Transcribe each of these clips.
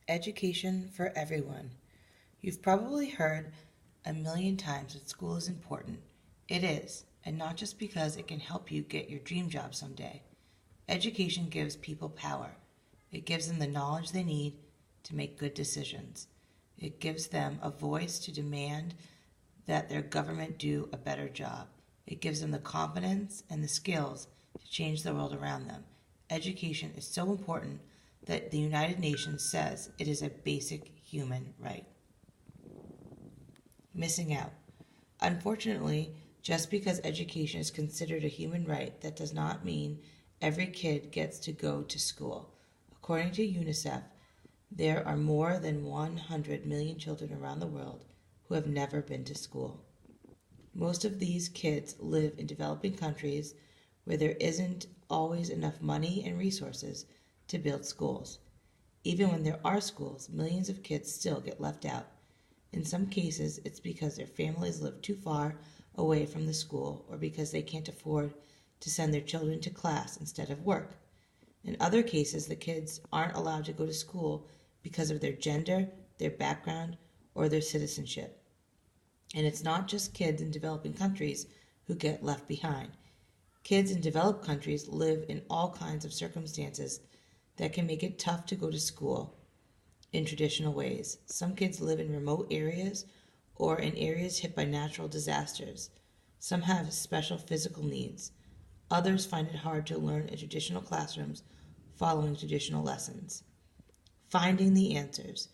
Education for everyone. You've probably heard a million times that school is important. It is, and not just because it can help you get your dream job someday. Education gives people power. It gives them the knowledge they need to make good decisions. It gives them a voice to demand that their government do a better job. It gives them the confidence and the skills to change the world around them. Education is so important that the United Nations says it is a basic human right. Missing out. Unfortunately, just because education is considered a human right, that does not mean every kid gets to go to school. According to UNICEF, there are more than 100 million children around the world who have never been to school. Most of these kids live in developing countries where there isn't always enough money and resources to build schools. Even when there are schools, millions of kids still get left out. In some cases, it's because their families live too far away from the school or because they can't afford to send their children to class instead of work. In other cases, the kids aren't allowed to go to school because of their gender, their background, or their citizenship. And it's not just kids in developing countries who get left behind. Kids in developed countries live in all kinds of circumstances that can make it tough to go to school in traditional ways. Some kids live in remote areas or in areas hit by natural disasters. Some have special physical needs. Others find it hard to learn in traditional classrooms following traditional lessons. Finding the answers.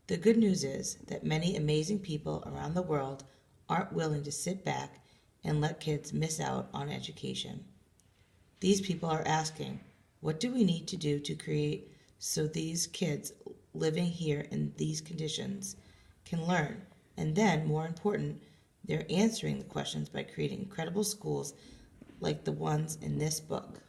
The good news is that many amazing people around the world aren't willing to sit back and let kids miss out on education. These people are asking, what do we need to do to create so these kids living here in these conditions can learn? And then, more important, they're answering the questions by creating incredible schools like the ones in this book.